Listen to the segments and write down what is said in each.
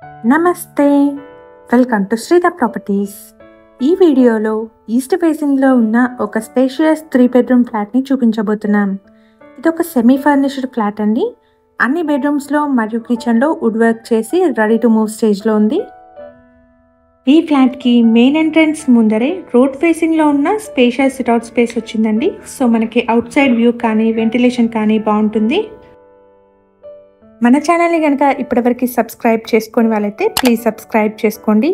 నమస్తే, welcome to శ్రీధ properties. ఈ వీడియోలో ఈస్ట్ ఫేసింగ్లో ఉన్న ఒక స్పేషియస్ 3 బెడ్రూమ్ ఫ్లాట్ని చూపించబోతున్నాం. ఇది ఒక సెమీ ఫర్నిష్డ్ ఫ్లాట్ అండి. అన్ని బెడ్రూమ్స్లో మరియు కిచెన్లో వుడ్ వర్క్ చేసి రెడీ టు మూవ్ స్టేజ్లో ఉంది. ఈ ఫ్లాట్కి మెయిన్ ఎంట్రన్స్ ముందరే రోడ్ ఫేసింగ్లో ఉన్న స్పేషియస్ సిట్అవుట్ స్పేస్ వచ్చిందండి. సో మనకి అవుట్ సైడ్ వ్యూ కానీ వెంటిలేషన్ కానీ బాగుంటుంది. మన ఛానల్ని కనుక ఇప్పటివరకు సబ్స్క్రైబ్ చేసుకొని వాళ్ళైతే ప్లీజ్ సబ్స్క్రైబ్ చేసుకోండి.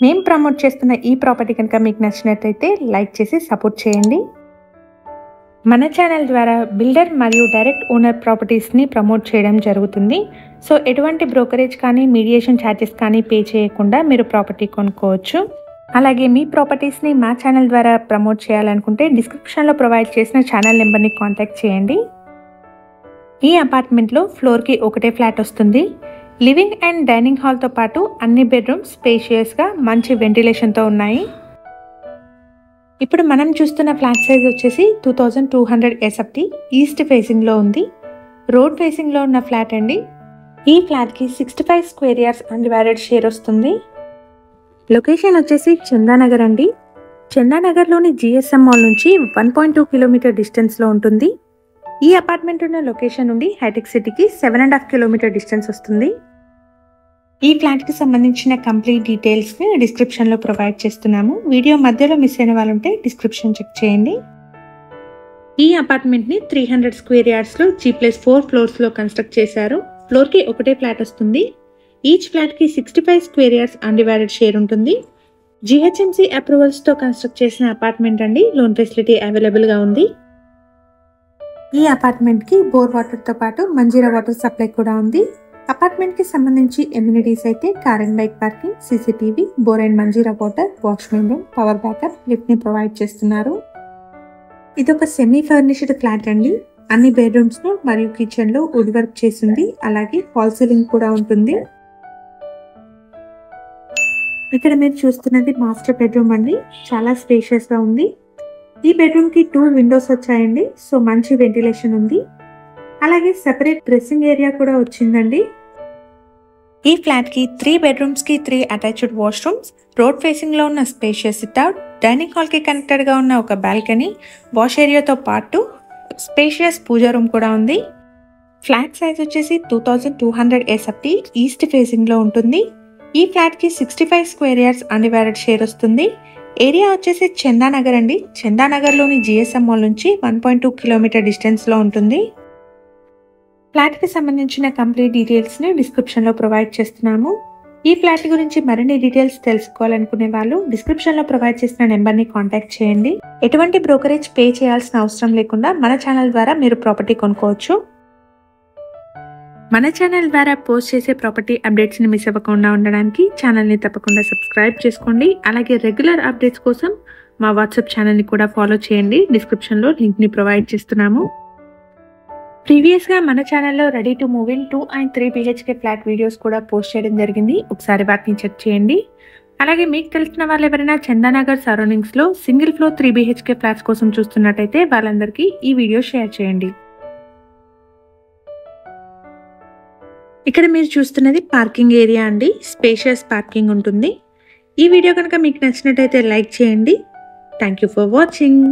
మేము ప్రమోట్ చేస్తున్న ఈ ప్రాపర్టీ కనుక మీకు నచ్చినట్లయితే లైక్ చేసి సపోర్ట్ చేయండి. మన ఛానల్ ద్వారా బిల్డర్ మరియు డైరెక్ట్ ఓనర్ ప్రాపర్టీస్ని ప్రమోట్ చేయడం జరుగుతుంది. సో ఎటువంటి బ్రోకరేజ్ కానీ మీడియేషన్ ఛార్జెస్ కానీ పే చేయకుండా మీరు ప్రాపర్టీ కొనుక్కోవచ్చు. అలాగే మీ ప్రాపర్టీస్ని మా ఛానల్ ద్వారా ప్రమోట్ చేయాలనుకుంటే డిస్క్రిప్షన్లో ప్రొవైడ్ చేసిన ఛానల్ నెంబర్ని కాంటాక్ట్ చేయండి. ఈ అపార్ట్మెంట్లో ఫ్లోర్కి ఒకటే ఫ్లాట్ వస్తుంది. లివింగ్ అండ్ డైనింగ్ హాల్తో పాటు అన్ని బెడ్రూమ్స్ స్పేషియస్గా మంచి వెంటిలేషన్తో ఉన్నాయి. ఇప్పుడు మనం చూస్తున్న ఫ్లాట్ సైజ్ వచ్చేసి 2200 SFT ఈస్ట్ ఫేసింగ్లో ఉంది. రోడ్ ఫేసింగ్లో ఉన్న ఫ్లాట్ అండి. ఈ ఫ్లాట్కి 65 స్క్వేర్ యార్డ్స్ అన్డివైడెడ్ షేర్ వస్తుంది. లొకేషన్ వచ్చేసి చందానగర్ అండి. చందానగర్లోని GSM మాల్ నుంచి 1.2 కిలోమీటర్ డిస్టెన్స్లో ఉంటుంది. ఈ అపార్ట్మెంట్ ఉన్న లొకేషన్ నుండి హైటెక్ సిటీకి 7.5 కిలోమీటర్ డిస్టెన్స్ వస్తుంది. ఈ ఫ్లాట్కి సంబంధించిన కంప్లీట్ డీటెయిల్స్ని డిస్క్రిప్షన్లో ప్రొవైడ్ చేస్తున్నాము. వీడియో మధ్యలో మిస్ అయిన వాళ్ళు ఉంటే డిస్క్రిప్షన్ చెక్ చేయండి. ఈ అపార్ట్మెంట్ని 300 స్క్వేర్ యార్డ్స్లో G+4 ఫ్లోర్స్లో కన్స్ట్రక్ట్ చేశారు. ఫ్లోర్కి ఒకటే ఫ్లాట్ వస్తుంది. ఈచ్ ఫ్లాట్కి 65 స్క్వేర్ యార్డ్స్ అన్డివైడెడ్ షేర్ ఉంటుంది. GHMC అప్రూవల్స్తో కన్స్ట్రక్ట్ చేసిన అపార్ట్మెంట్ అండి. లోన్ ఫెసిలిటీ అవైలబుల్గా ఉంది. ఈ అపార్ట్మెంట్కి బోర్ వాటర్తో పాటు మంజీరా వాటర్ సప్లై కూడా ఉంది. అపార్ట్మెంట్కి సంబంధించి ఎమ్యూనిటీస్ అయితే car and bike parking, CCTV, bore and Manjira water, washroom room, power backup, లిఫ్ట్ని ప్రొవైడ్ చేస్తున్నారు. ఇది ఒక సెమీ ఫర్నిష్డ్ ఫ్లాట్ అండి. అన్ని బెడ్రూమ్స్లో మరియు కిచెన్లో వుడ్ వర్క్ చేసింది. అలాగే ఫాల్ సీలింగ్ కూడా ఉంటుంది. ఇక్కడ మీరు చూస్తున్నది మాస్టర్ బెడ్రూమ్ అండి. చాలా స్పేషియస్గా ఉంది. ఈ బెడ్రూమ్కి 2 విండోస్ వచ్చాయండి. సో మంచి వెంటిలేషన్ ఉంది. అలాగే సెపరేట్ డ్రెస్సింగ్ ఏరియా కూడా వచ్చిందండి. ఈ ఫ్లాట్కి 3 బెడ్రూమ్స్కి 3 అటాచ్డ్ వాష్రూమ్స్, రోడ్ ఫేసింగ్లో ఉన్న స్పేషియస్ సిట్అవుట్, డైనింగ్ హాల్కి కనెక్టెడ్గా ఉన్న ఒక బాల్కనీ, వాష్ ఏరియాతో పాటు స్పేషియస్ పూజా రూమ్ కూడా ఉంది. ఫ్లాట్ సైజ్ వచ్చేసి 2200 SFT ఈస్ట్ ఫేసింగ్లో ఉంటుంది. ఈ ఫ్లాట్కి 65 స్క్వేర్ యార్డ్స్ అన్డివైడెడ్ షేర్ వస్తుంది. ఏరియా వచ్చేసి చందానగర్ అండి. చందానగర్లోని GSM మాల్ నుంచి 1.2 కిలోమీటర్ డిస్టెన్స్లో ఉంటుంది. ఫ్లాట్కి సంబంధించిన కంప్లీట్ డీటెయిల్స్ని డిస్క్రిప్షన్లో ప్రొవైడ్ చేస్తున్నాము. ఈ ఫ్లాట్ గురించి మరిన్ని డీటెయిల్స్ తెలుసుకోవాలనుకునే వాళ్ళు డిస్క్రిప్షన్లో ప్రొవైడ్ చేసిన నెంబర్ని కాంటాక్ట్ చేయండి. ఎటువంటి బ్రోకరేజ్ పే చేయాల్సిన అవసరం లేకుండా మన ఛానల్ ద్వారా మీరు ప్రాపర్టీ కొనుక్కోవచ్చు. మన ఛానల్ ద్వారా పోస్ట్ చేసే ప్రాపర్టీ అప్డేట్స్ని మిస్ అవ్వకుండా ఉండడానికి ఛానల్ని తప్పకుండా సబ్స్క్రైబ్ చేసుకోండి. అలాగే రెగ్యులర్ అప్డేట్స్ కోసం మా వాట్సాప్ ఛానల్ని కూడా ఫాలో చేయండి. డిస్క్రిప్షన్లో లింక్ని ప్రొవైడ్ చేస్తున్నాము. ప్రీవియస్గా మన ఛానల్లో ready to move in 2 and 3 BHK flat videos కూడా పోస్ట్ చేయడం జరిగింది. ఒకసారి వాటిని చెక్ చేయండి. అలాగే మీకు తెలిసిన వాళ్ళు ఎవరైనా చందానగర్ సరౌండింగ్స్లో సింగిల్ ఫ్లోర్ 3 BHK ఫ్లాట్స్ కోసం చూస్తున్నట్టయితే వాళ్ళందరికీ ఈ వీడియో షేర్ చేయండి. ఇక్కడ మీరు చూస్తున్నది పార్కింగ్ ఏరియా అండి. స్పేషియస్ పార్కింగ్ ఉంటుంది. ఈ వీడియో కనుక మీకు నచ్చినట్టయితే లైక్ చేయండి. Thank you for watching.